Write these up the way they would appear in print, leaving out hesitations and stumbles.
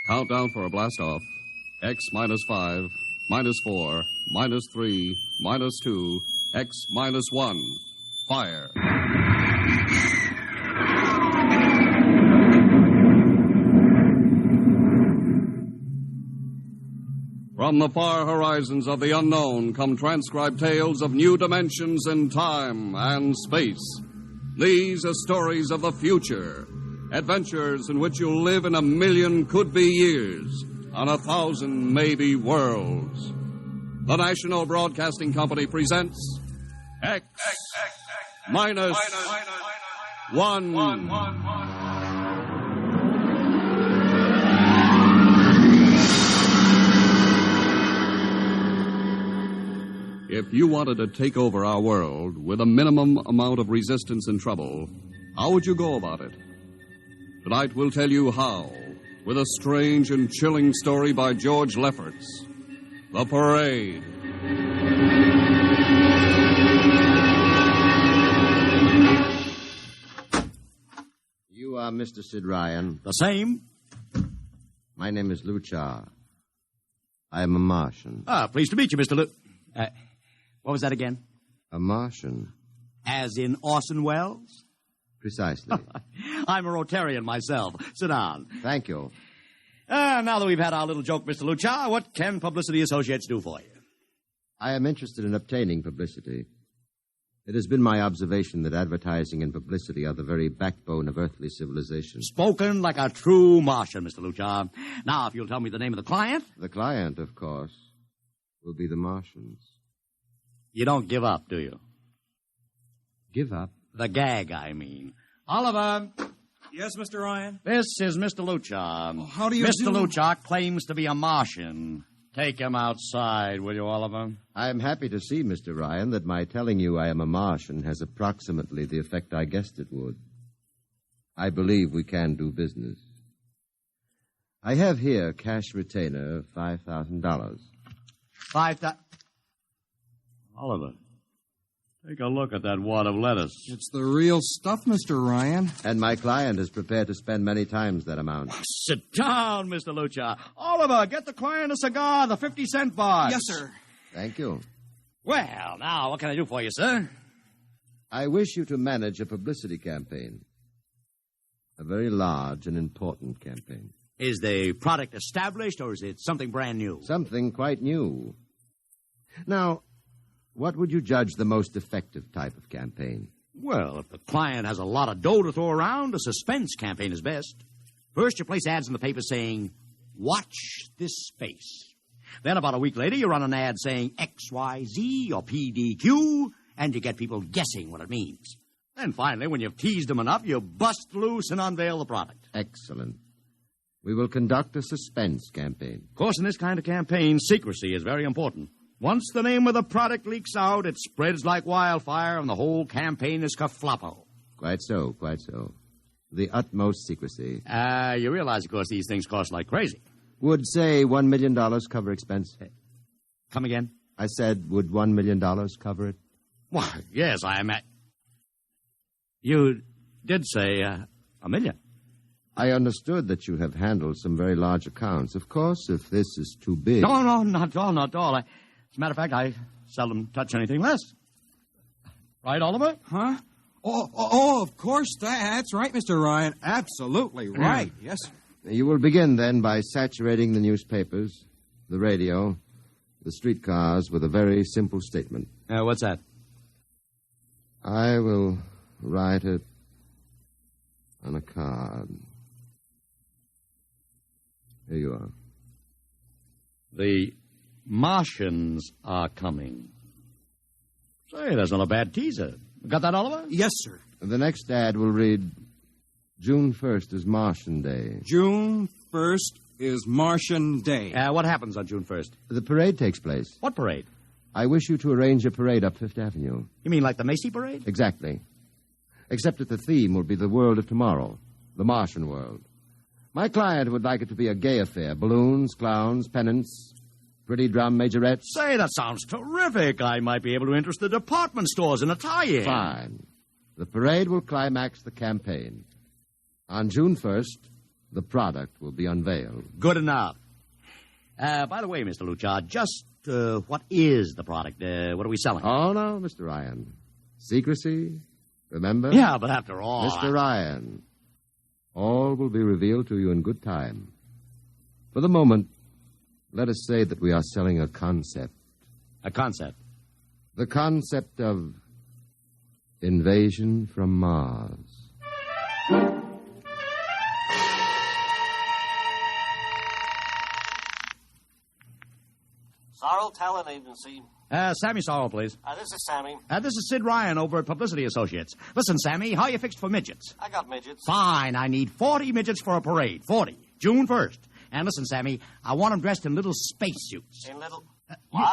Countdown for a blast-off. X minus 5, minus 4, minus 3, minus 2, X minus 1. Fire. From the far horizons of the unknown come transcribed tales of new dimensions in time and space. These are stories of the future. Adventures in which you'll live in 1,000,000 could-be years on 1,000 maybe worlds. The National Broadcasting Company presents X minus 1. If you wanted to take over our world with a minimum amount of resistance and trouble, how would you go about it? Tonight we'll tell you how, with a strange and chilling story by George Lefferts. The Parade. You are Mr. Sid Ryan. The same. My name is Luchar. I am a Martian. Pleased to meet you, Mr. What was that again? A Martian? As in Orson Welles? Precisely. I'm a Rotarian myself. Sit down. Thank you. Now that we've had our little joke, Mr. Luchar, what can Publicity Associates do for you? I am interested in obtaining publicity. It has been my observation that advertising and publicity are the very backbone of earthly civilization. Spoken like a true Martian, Mr. Luchar. Now, if you'll tell me the name of the client. The client, of course, will be the Martians. You don't give up, do you? Give up? The gag, I mean. Oliver. Yes, Mr. Ryan? This is Mr. Luchar. Oh, how do you Mr. Luchar claims to be a Martian. Take him outside, will you, Oliver? I am happy to see, Mr. Ryan, that my telling you I am a Martian has approximately the effect I guessed it would. I believe we can do business. I have here cash retainer of $5,000. Oliver, take a look at that wad of lettuce. It's the real stuff, Mr. Ryan. And my client is prepared to spend many times that amount. Sit down, Mr. Luchar. Oliver, get the client a cigar, the 50-cent box. Yes, sir. Thank you. Well, now, what can I do for you, sir? I wish you to manage a publicity campaign. A very large and important campaign. Is the product established, or is it something brand new? Something quite new. Now, what would you judge the most effective type of campaign? Well, if the client has a lot of dough to throw around, a suspense campaign is best. First, you place ads in the paper saying, "Watch this space." Then about a week later, you run an ad saying XYZ or PDQ, and you get people guessing what it means. Then finally, when you've teased them enough, you bust loose and unveil the product. Excellent. We will conduct a suspense campaign. Of course, in this kind of campaign, secrecy is very important. Once the name of the product leaks out, it spreads like wildfire, and the whole campaign is kerfloppo. Quite so, quite so. The utmost secrecy. You realize, of course, these things cost like crazy. Would, say, $1 million cover expense? Come again? I said, would $1 million cover it? Why, yes, I am at... You did say $1 million. I understood that you have handled some very large accounts. Of course, if this is too big... No, not at all, not at all. As a matter of fact, I seldom touch anything less. Right, Oliver? Huh? Oh, of course. That's right, Mr. Ryan. Absolutely right. Yes. You will begin, then, by saturating the newspapers, the radio, the streetcars with a very simple statement. What's that? I will write it on a card. Here you are. The Martians are coming. Say, that's not a bad teaser. Got that, Oliver? Yes, sir. The next ad will read, June 1st is Martian Day. June 1st is Martian Day. What happens on June 1st? The parade takes place. What parade? I wish you to arrange a parade up Fifth Avenue. You mean like the Macy Parade? Exactly. Except that the theme will be the world of tomorrow, the Martian world. My client would like it to be a gay affair. Balloons, clowns, pennants, Pretty drum majorettes? Say, that sounds terrific. I might be able to interest the department stores in a tie-in. Fine. The parade will climax the campaign. On June 1st, the product will be unveiled. Good enough. By the way, Mr. Luchard, just what is the product? What are we selling? Oh, no, Mr. Ryan. Secrecy, remember? Yeah, but after all... Mr. Ryan, all will be revealed to you in good time. For the moment, let us say that we are selling a concept. A concept? The concept of invasion from Mars. Sorrel Talent Agency. Sammy Sorrell, please. This is Sammy. This is Sid Ryan over at Publicity Associates. Listen, Sammy, how you fixed for midgets? I got midgets. Fine, I need 40 midgets for a parade. 40. June 1st. And listen, Sammy, I want them dressed in little spacesuits. In little...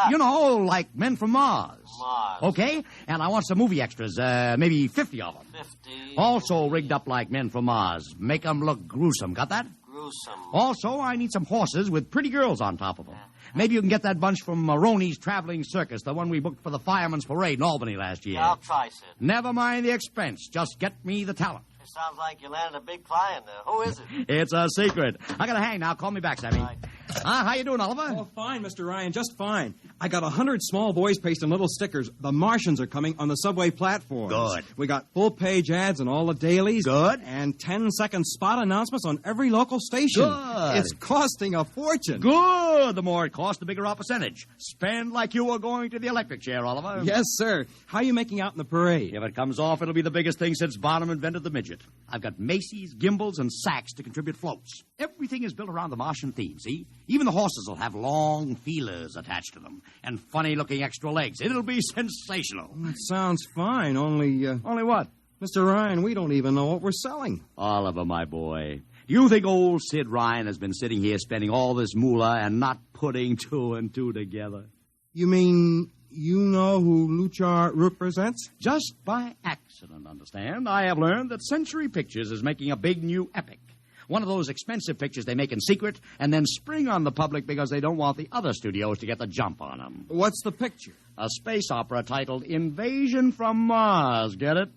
You know, like men from Mars. Mars. Okay? And I want some movie extras, maybe 50 of them. 50. Also rigged up like men from Mars. Make them look gruesome. Got that? Gruesome. Also, I need some horses with pretty girls on top of them. Maybe you can get that bunch from Maroney's Traveling Circus, the one we booked for the Fireman's Parade in Albany last year. Yeah, I'll try, Sid. Never mind the expense. Just get me the talent. It sounds like you landed a big client there. Who is it? It's a secret. I gotta hang now. Call me back, Sammy. Right. How you doing, Oliver? Oh, fine, Mr. Ryan, just fine. I got 100 small boys pasting little stickers. The Martians are coming on the subway platforms. Good. We got full-page ads in all the dailies. Good. And 10-second spot announcements on every local station. Good. It's costing a fortune. Good. The more it costs, the bigger our percentage. Spend like you were going to the electric chair, Oliver. Yes, sir. How are you making out in the parade? If it comes off, it'll be the biggest thing since Barnum invented the midget. I've got Macy's, Gimbals, and Saks to contribute floats. Everything is built around the Martian theme, see? Even the horses will have long feelers attached to them and funny-looking extra legs. It'll be sensational. That sounds fine, only... Only what? Mr. Ryan, we don't even know what we're selling. Oliver, my boy, you think old Sid Ryan has been sitting here spending all this moolah and not putting two and two together? You mean you know who Luchar represents? Just by accident, understand. I have learned that Century Pictures is making a big new epic. One of those expensive pictures they make in secret and then spring on the public because they don't want the other studios to get the jump on them. What's the picture? A space opera titled Invasion from Mars. Get it?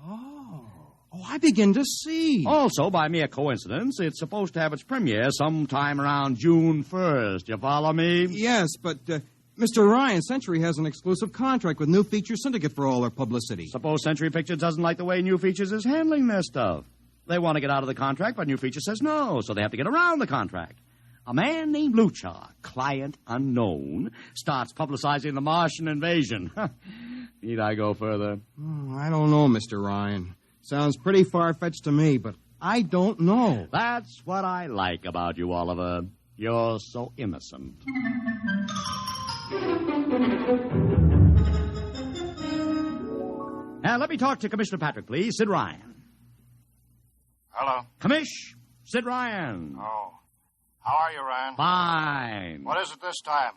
Oh, I begin to see. Also, by mere coincidence, it's supposed to have its premiere sometime around June 1st. You follow me? Yes, but, Mr. Ryan, Century has an exclusive contract with New Feature Syndicate for all their publicity. Suppose Century Pictures doesn't like the way New Features is handling their stuff. They want to get out of the contract, but New Feature says no, so they have to get around the contract. A man named Luchar, client unknown, starts publicizing the Martian invasion. Need I go further? Oh, I don't know, Mr. Ryan. Sounds pretty far-fetched to me, but I don't know. That's what I like about you, Oliver. You're so innocent. Now, let me talk to Commissioner Patrick, please. Sid Ryan. Hello. Commish, Sid Ryan. Oh. How are you, Ryan? Fine. What is it this time?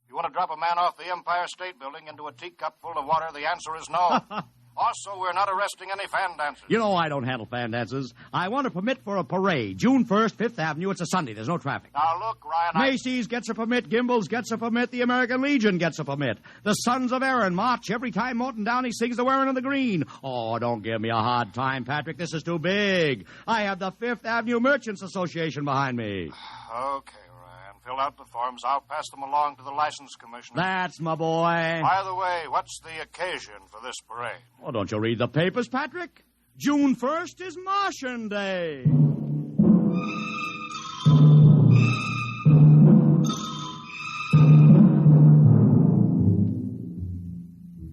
You want to drop a man off the Empire State Building into a teacup full of water? The answer is no. Also, we're not arresting any fan dancers. You know I don't handle fan dances. I want a permit for a parade. June 1st, 5th Avenue. It's a Sunday. There's no traffic. Now, look, Ryan, Macy's gets a permit. Gimbals gets a permit. The American Legion gets a permit. The Sons of Erin march every time Morton Downey sings the Wearing of the Green. Oh, don't give me a hard time, Patrick. This is too big. I have the 5th Avenue Merchants Association behind me. Okay, Ryan. Fill out the forms. I'll pass them along to the license commissioner. That's my boy. By the way, what's the occasion for this parade? Oh, don't you read the papers, Patrick? June 1st is Martian Day.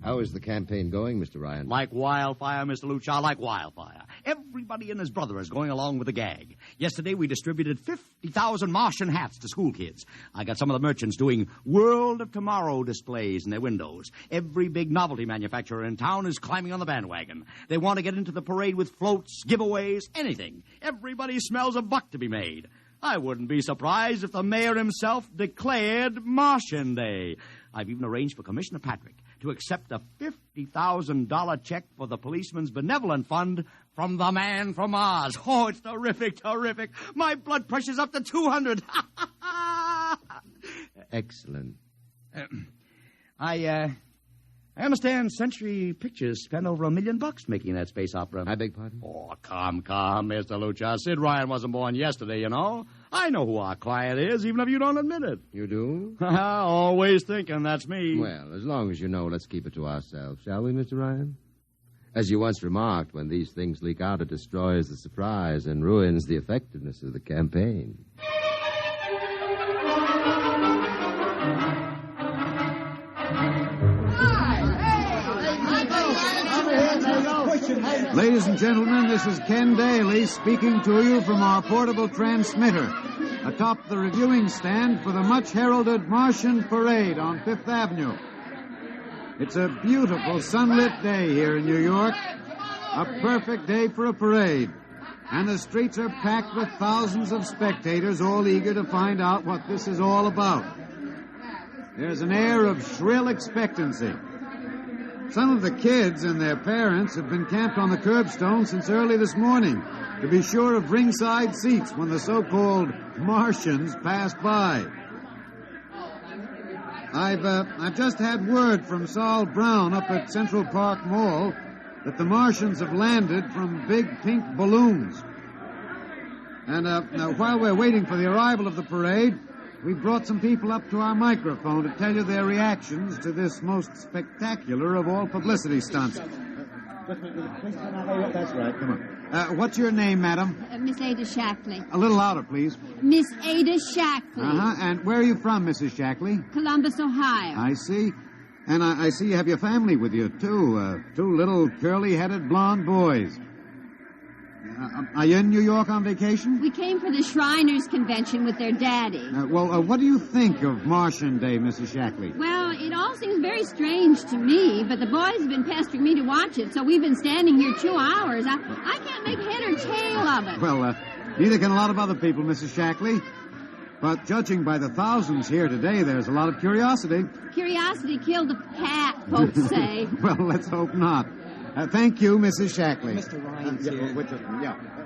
How is the campaign going, Mr. Ryan? Like wildfire, Mr. Luchar, like wildfire. Everybody and his brother is going along with the gag. Yesterday, we distributed 50,000 Martian hats to school kids. I got some of the merchants doing World of Tomorrow displays in their windows. Every big novelty manufacturer in town is climbing on the bandwagon. They want to get into the parade with floats, giveaways, anything. Everybody smells a buck to be made. I wouldn't be surprised if the mayor himself declared Martian Day. I've even arranged for Commissioner Patrick to accept a $50,000 check for the Policeman's Benevolent Fund from the man from Mars. Oh, it's terrific, terrific. My blood pressure's up to 200. Excellent. I understand Century Pictures spent over $1 million making that space opera. I beg pardon? Oh, come, Mr. Lucha. Sid Ryan wasn't born yesterday, you know. I know who our client is, even if you don't admit it. You do? Always thinking that's me. Well, as long as you know, let's keep it to ourselves, shall we, Mr. Ryan? As you once remarked, when these things leak out, it destroys the surprise and ruins the effectiveness of the campaign. Ladies and gentlemen, this is Ken Daly speaking to you from our portable transmitter atop the reviewing stand for the much-heralded Martian Parade on Fifth Avenue. It's a beautiful sunlit day here in New York, a perfect day for a parade, and the streets are packed with thousands of spectators all eager to find out what this is all about. There's an air of shrill expectancy. Some of the kids and their parents have been camped on the curbstone since early this morning to be sure of ringside seats when the so-called Martians pass by. I've just had word from Saul Brown up at Central Park Mall that the Martians have landed from big pink balloons. And now, while we're waiting for the arrival of the parade, we brought some people up to our microphone to tell you their reactions to this most spectacular of all publicity stunts. That's right, come on. What's your name, madam? Miss Ada Shackley. A little louder, please. Miss Ada Shackley. Uh-huh. And where are you from, Mrs. Shackley? Columbus, Ohio. I see. And I see you have your family with you, too. Two little curly-headed blonde boys. Are you in New York on vacation? We came for the Shriners Convention with their daddy. What do you think of Martian Day, Mrs. Shackley? Well, it all seems very strange to me, but the boys have been pestering me to watch it, so we've been standing here 2 hours. I can't make head or tail of it. Well, neither can a lot of other people, Mrs. Shackley. But judging by the thousands here today, there's a lot of curiosity. Curiosity killed the cat, folks say. Well, let's hope not. Thank you, Mrs. Shackley. Mr. Ryan's here.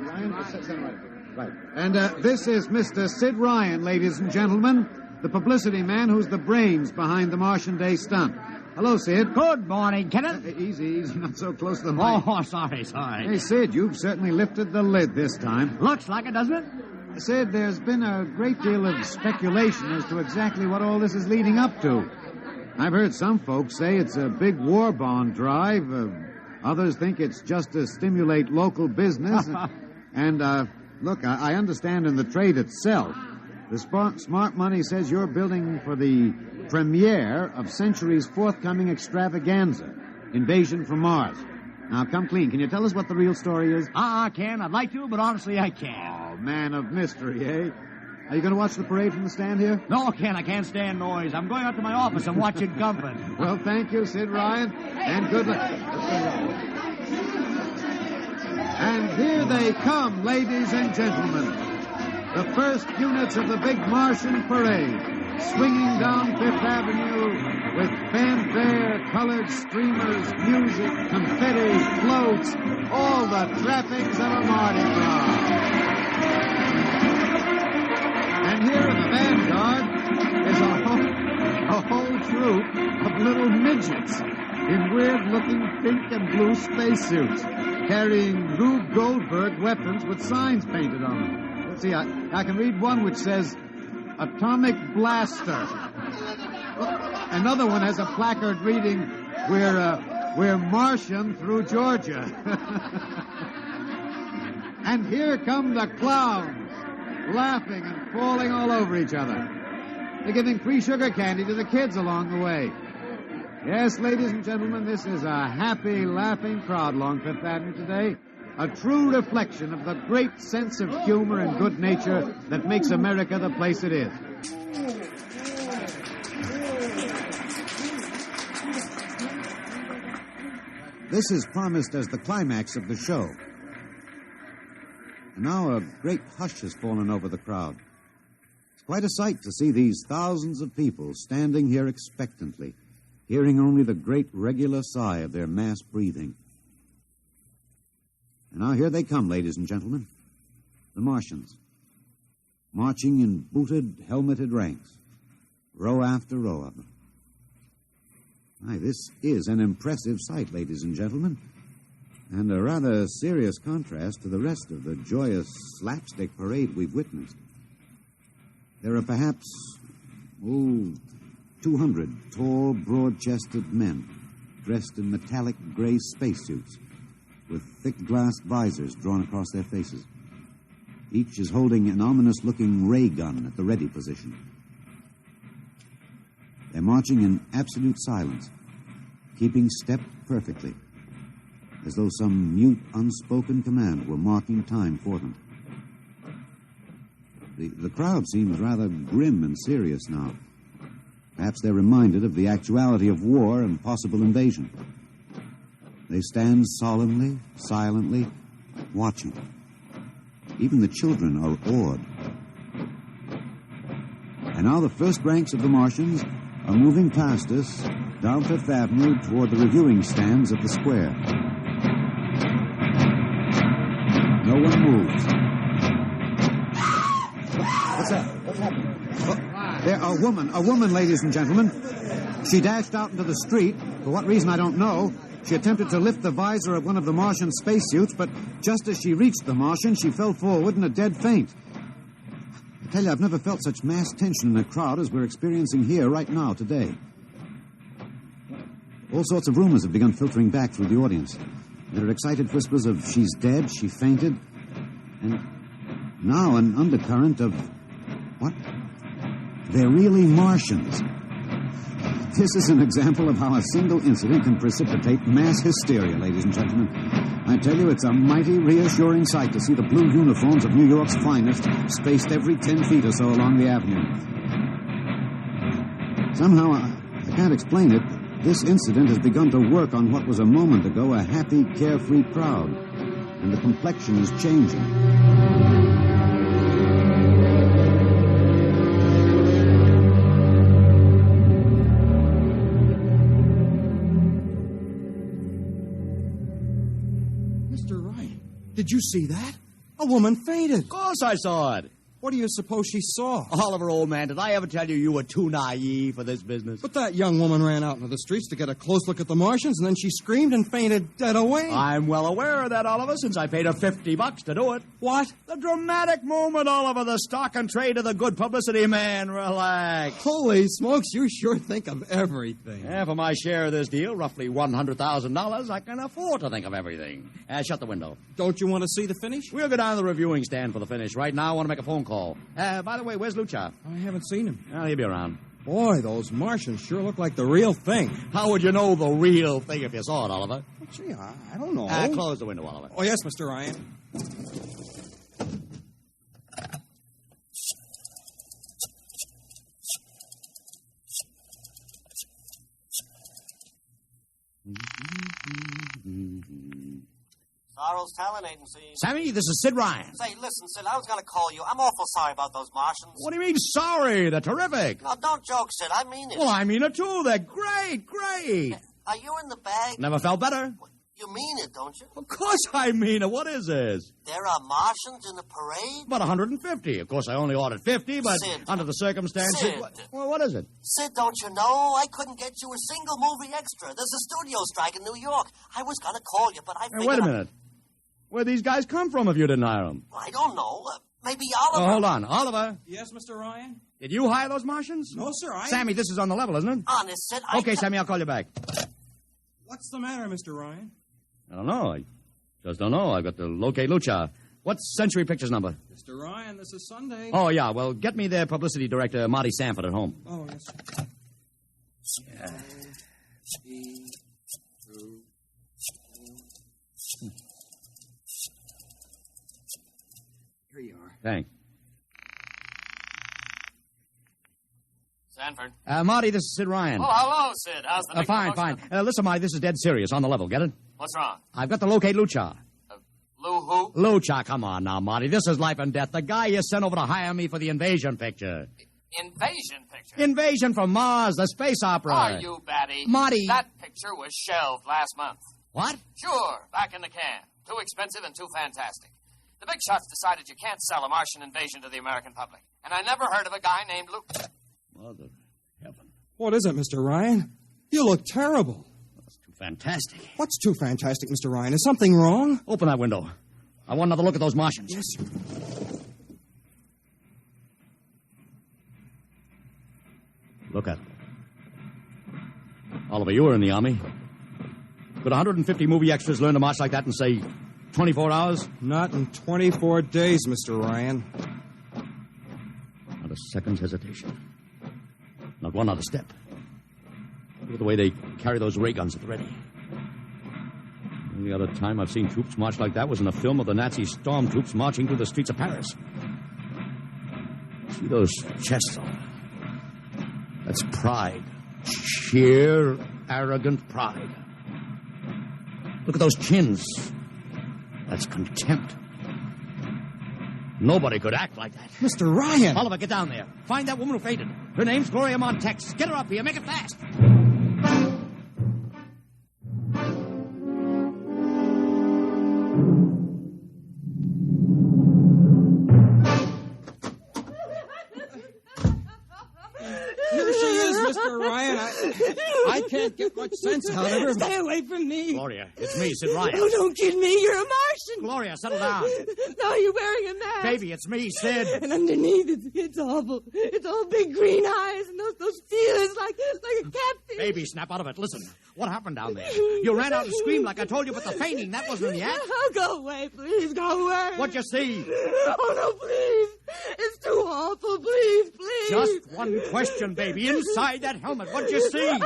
Ryan, right. And this is Mr. Sid Ryan, ladies and gentlemen, the publicity man who's the brains behind the Martian Day stunt. Hello, Sid. Good morning, Kenneth. Easy, not so close to the mic. Oh, sorry. Hey, Sid, you've certainly lifted the lid this time. Looks like it, doesn't it? Sid, there's been a great deal of speculation as to exactly what all this is leading up to. I've heard some folks say it's a big war bond drive. Others think it's just to stimulate local business. And, look, I understand in the trade itself, the smart money says you're building for the premiere of Century's forthcoming extravaganza, Invasion from Mars. Now, come clean. Can you tell us what the real story is? I can. I'd like to, but honestly, I can't. Oh, man of mystery, eh? Are you going to watch the parade from the stand here? No, Ken, I can't stand noise. I'm going up to my office and watch it govern. Well, thank you, Sid Ryan, and good luck. And here they come, ladies and gentlemen. The first units of the big Martian parade, swinging down Fifth Avenue with fanfare, colored streamers, music, confetti, floats, all the trappings of a Mardi Gras. And here in the vanguard is a whole troop of little midgets in weird-looking pink and blue spacesuits, carrying Rube Goldberg weapons with signs painted on them. Let's see, I can read one which says, Atomic Blaster. Another one has a placard reading, We're Martian through Georgia. And here come the clowns, laughing and falling all over each other. They're giving free sugar candy to the kids along the way. Yes, ladies and gentlemen, this is a happy, laughing crowd along Fifth Avenue today. A true reflection of the great sense of humor and good nature that makes America the place it is. This is promised as the climax of the show. And now a great hush has fallen over the crowd. It's quite a sight to see these thousands of people standing here expectantly, hearing only the great regular sigh of their mass breathing. And now here they come, ladies and gentlemen, the Martians, marching in booted, helmeted ranks, row after row of them. Aye, this is an impressive sight, ladies and gentlemen, and a rather serious contrast to the rest of the joyous slapstick parade we've witnessed. There are perhaps, 200 tall, broad-chested men dressed in metallic gray spacesuits with thick glass visors drawn across their faces. Each is holding an ominous-looking ray gun at the ready position. They're marching in absolute silence, keeping step perfectly, as though some mute, unspoken command were marking time for them. The crowd seems rather grim and serious now. Perhaps they're reminded of the actuality of war and possible invasion. They stand solemnly, silently, watching. Even the children are awed. And now the first ranks of the Martians are moving past us down Fifth Avenue toward the reviewing stands at the square. No one moves. What's that? What's happening? A woman, ladies and gentlemen. She dashed out into the street. For what reason, I don't know. She attempted to lift the visor of one of the Martian spacesuits, but just as she reached the Martian, she fell forward in a dead faint. I tell you, I've never felt such mass tension in a crowd as we're experiencing here right now, today. All sorts of rumors have begun filtering back through the audience. There are excited whispers of she's dead, she fainted, and now an undercurrent of, what? They're really Martians. This is an example of how a single incident can precipitate mass hysteria, ladies and gentlemen. I tell you, it's a mighty reassuring sight to see the blue uniforms of New York's finest spaced every 10 feet or so along the avenue. Somehow, I can't explain it, this incident has begun to work on what was a moment ago a happy, carefree crowd, and the complexion is changing. Did you see that? A woman fainted. Of course I saw it. What do you suppose she saw? Oliver, old man, did I ever tell you you were too naive for this business? But that young woman ran out into the streets to get a close look at the Martians, and then she screamed and fainted dead away. I'm well aware of that, Oliver, since I paid her $50 to do it. What? The dramatic moment, Oliver, the stock and trade of the good publicity, man. Relax. Holy smokes, you sure think of everything. Yeah, for my share of this deal, roughly $100,000, I can afford to think of everything. Shut the window. Don't you want to see the finish? We'll go down to the reviewing stand for the finish. Right now, I want to make a phone call. By the way, where's Lucha? I haven't seen him. Well, he'll be around. Boy, those Martians sure look like the real thing. How would you know the real thing if you saw it, Oliver? Well, gee, I don't know. Close the window, Oliver. Oh, yes, Mr. Ryan. Sorrow's Talent Agency. Sammy, this is Sid Ryan. Say, listen, Sid, I was going to call you. I'm awful sorry about those Martians. What do you mean, sorry? They're terrific. No, don't joke, Sid. I mean it. Well, I mean it, too. They're great, great. Are you in the bag? Never felt better. You mean it, don't you? Of course I mean it. What is this? There are Martians in the parade? About 150. Of course, I only ordered 50, but Sid. under the circumstances... Sid. Well, what is it? Sid, don't you know? I couldn't get you a single movie extra. There's a studio strike in New York. I was going to call you, but I figured... Hey, wait a minute. Where'd these guys come from if you didn't hire them? I don't know. Maybe Oliver... Oh, hold on. Oliver? Yes, Mr. Ryan? Did you hire those Martians? No, sir, Sammy, this is on the level, isn't it? Honest, Sid, Okay, Sammy, I'll call you back. What's the matter, Mr. Ryan? I don't know. I just don't know. I've got to locate Lucha. What's Century Pictures number? Mr. Ryan, this is Sunday. Oh, yeah. Well, get me their publicity director, Marty Sanford, at home. Oh, yes. Yeah. Here you are. Thanks. Sanford. Marty, this is Sid Ryan. Oh, hello, Sid. How's the Fine, fine. Listen, Marty, this is dead serious, on the level. Get it? What's wrong? I've got to locate Lucha. Lou who? Lucha, come on now, Marty. This is life and death. The guy you sent over to hire me for the invasion picture. Invasion picture? Invasion from Mars, the space opera. Are you batty? Marty. That picture was shelved last month. What? Sure, back in the can. Too expensive and too fantastic. The big shots decided you can't sell a Martian invasion to the American public. And I never heard of a guy named Lou... Mother. What is it, Mr. Ryan? You look terrible. That's too fantastic. What's too fantastic, Mr. Ryan? Is something wrong? Open that window. I want another look at those Martians. Yes, sir. Look at them. Oliver, you were in the Army. Could 150 movie extras learn to march like that in, say, 24 hours? Not in 24 days, Mr. Ryan. Not a second's hesitation. Not one other step. Look at the way they carry those ray guns at the ready. The only other time I've seen troops march like that was in a film of the Nazi stormtroops marching through the streets of Paris. See those chests, Oliver? That's pride. Sheer, arrogant pride. Look at those chins. That's contempt. Nobody could act like that. Mr. Ryan! Oliver, get down there. Find that woman who fainted. Her name's Gloria Montex. Get her up here. Make it fast. Here she is, Mr. Ryan. I can't get much sense out of her. Stay away from me. Gloria, it's me, Sid Ryan. Oh, don't kid me. You're a Martian. Gloria, settle down. No, you're wearing a mask. Baby, it's me, Sid. And underneath, it's awful. It's all big green eyes and those feelings like a catfish. Baby, snap out of it. Listen, what happened down there? You ran out and screamed like I told you, but the fainting, that wasn't in the act. Oh, go away, please. Go away. What'd you see? Oh, no, please. It's too awful. Please, please. Just one question, baby. Inside that helmet, what'd you see?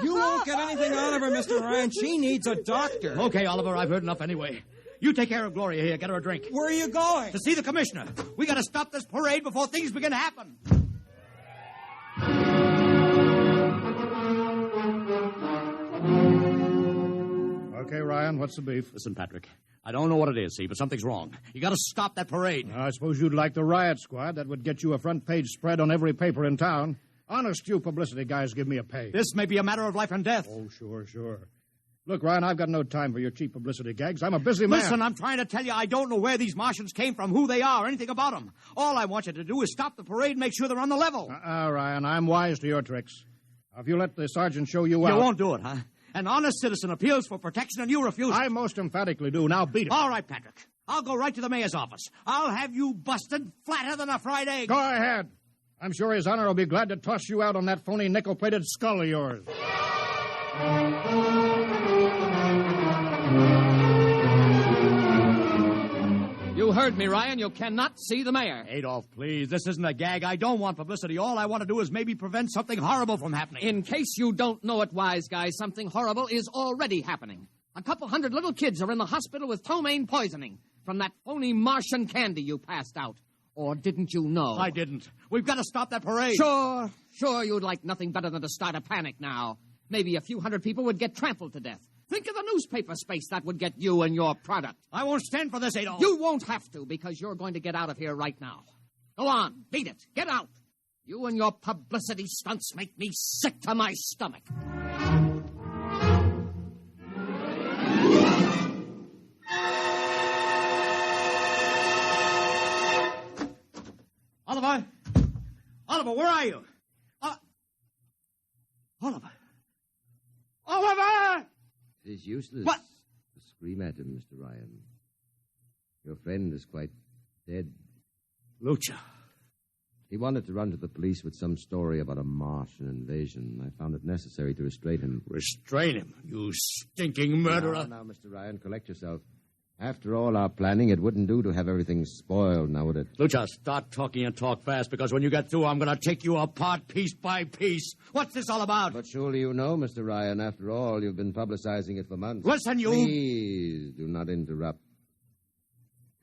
You won't get anything out of her, Mr. Ryan. She needs a doctor. Okay, Oliver, I've heard enough anyway. You take care of Gloria here. Get her a drink. Where are you going? To see the commissioner. We got to stop this parade before things begin to happen. Okay, Ryan, what's the beef? Listen, Patrick, I don't know what it is, see, but something's wrong. You got to stop that parade. I suppose you'd like the riot squad. That would get you a front-page spread on every paper in town. Honest, you publicity guys give me a pay. This may be a matter of life and death. Oh, sure. Look, Ryan, I've got no time for your cheap publicity gags. I'm a busy man. Listen, I'm trying to tell you I don't know where these Martians came from, who they are, anything about them. All I want you to do is stop the parade and make sure they're on the level. Ryan, I'm wise to your tricks. Now, if you let the sergeant show you out... You won't do it, huh? An honest citizen appeals for protection and you refuse it. I most emphatically do. Now beat it. All right, Patrick. I'll go right to the mayor's office. I'll have you busted flatter than a fried egg. Go ahead. I'm sure his honor will be glad to toss you out on that phony nickel-plated skull of yours. You heard me, Ryan. You cannot see the mayor. Adolf, please. This isn't a gag. I don't want publicity. All I want to do is maybe prevent something horrible from happening. In case you don't know it, wise guy, something horrible is already happening. A couple hundred little kids are in the hospital with ptomaine poisoning from that phony Martian candy you passed out. Or didn't you know? I didn't. We've got to stop that parade. Sure, you'd like nothing better than to start a panic now. Maybe a few hundred people would get trampled to death. Think of the newspaper space that would get you and your product. I won't stand for this, Adolf. You won't have to, because you're going to get out of here right now. Go on, beat it. Get out. You and your publicity stunts make me sick to my stomach. Oliver! Oliver, where are you? Oliver! Oliver! It is useless What? to scream at him, Mr. Ryan. Your friend is quite dead. Lucha. He wanted to run to the police with some story about a Martian invasion. I found it necessary to restrain him. Restrain him, you stinking murderer. Now, Mr. Ryan, collect yourself. After all our planning, it wouldn't do to have everything spoiled, now would it? Lucha, start talking and talk fast, because when you get through, I'm going to take you apart piece by piece. What's this all about? But surely you know, Mr. Ryan, after all, you've been publicizing it for months. Listen, you... Please do not interrupt.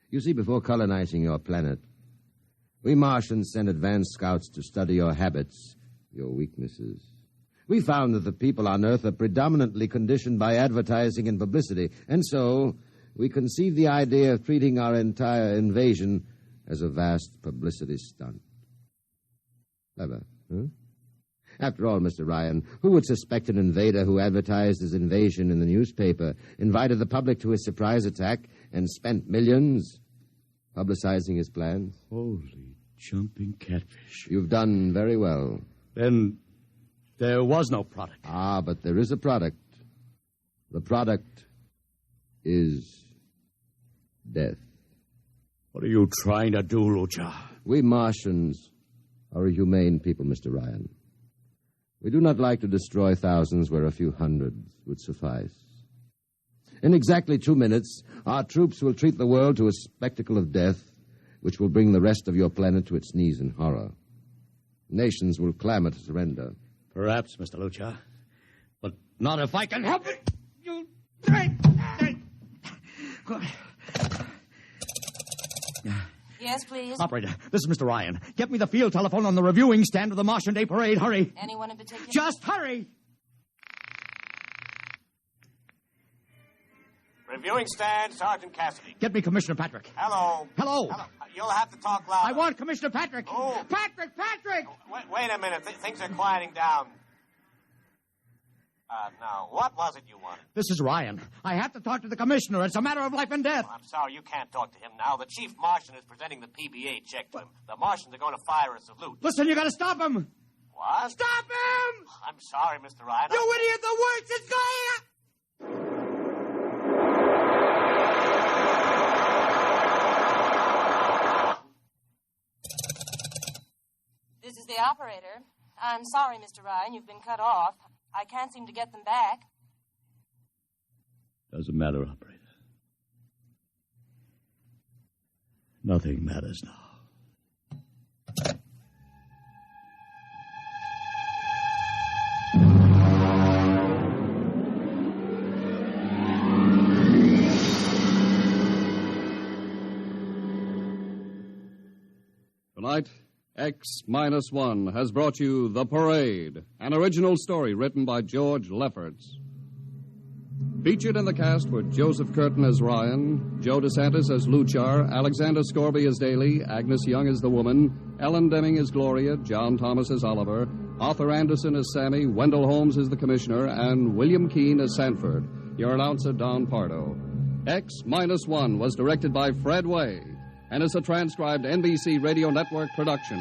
You see, before colonizing your planet, we Martians sent advanced scouts to study your habits, your weaknesses. We found that the people on Earth are predominantly conditioned by advertising and publicity, and so we conceived the idea of treating our entire invasion as a vast publicity stunt. Clever, huh? After all, Mr. Ryan, who would suspect an invader who advertised his invasion in the newspaper, invited the public to his surprise attack, and spent millions publicizing his plans? Holy jumping catfish. You've done very well. Then There was no product. Ah, but there is a product. The product is death. What are you trying to do, Lucha? We Martians are a humane people, Mr. Ryan. We do not like to destroy thousands where a few hundreds would suffice. In exactly 2 minutes, our troops will treat the world to a spectacle of death, which will bring the rest of your planet to its knees in horror. Nations will clamor to surrender. Perhaps, Mr. Lucha, but not if I can help it. You... Yes, please. Operator, this is Mr. Ryan. Get me the field telephone on the reviewing stand of the Martian Day Parade. Hurry. Anyone in particular? Just hurry. Reviewing stand, Sergeant Cassidy. Get me Commissioner Patrick. Hello. Hello. You'll have to talk louder. I want Commissioner Patrick. Oh. Patrick! Wait a minute. Things are quieting down. Now, what was it you wanted? This is Ryan. I have to talk to the commissioner. It's a matter of life and death. I'm sorry, you can't talk to him now. The chief Martian is presenting the PBA check to him. The Martians are going to fire a salute. Listen, you got to stop him. What? Stop him! I'm sorry, Mr. Ryan. You idiot! The works is going... This is the operator. I'm sorry, Mr. Ryan. You've been cut off. I can't seem to get them back. Doesn't matter, operator. Nothing matters now. Tonight, X-1 has brought you The Parade, an original story written by George Lefferts. Featured in the cast were Joseph Curtin as Ryan, Joe DeSantis as Luchar, Alexander Scorby as Daly, Agnes Young as the woman, Ellen Deming as Gloria, John Thomas as Oliver, Arthur Anderson as Sammy, Wendell Holmes as the Commissioner, and William Keane as Sanford. Your announcer, Don Pardo. X-1 was directed by Fred Way and is a transcribed NBC Radio Network production.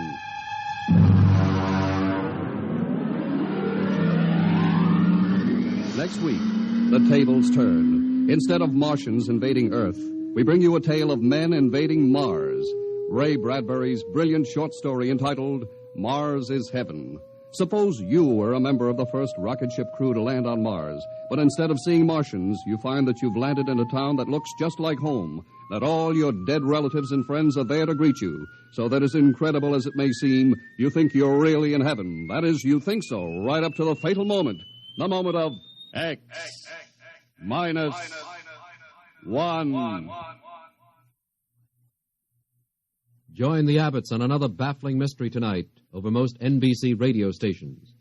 Next week, the tables turn. Instead of Martians invading Earth, we bring you a tale of men invading Mars. Ray Bradbury's brilliant short story entitled Mars is Heaven. Suppose you were a member of the first rocket ship crew to land on Mars, but instead of seeing Martians, you find that you've landed in a town that looks just like home, that all your dead relatives and friends are there to greet you, so that as incredible as it may seem, you think you're really in heaven. That is, you think so, right up to the fatal moment, the moment of X-1. Join the Abbotts on another baffling mystery tonight over most NBC radio stations.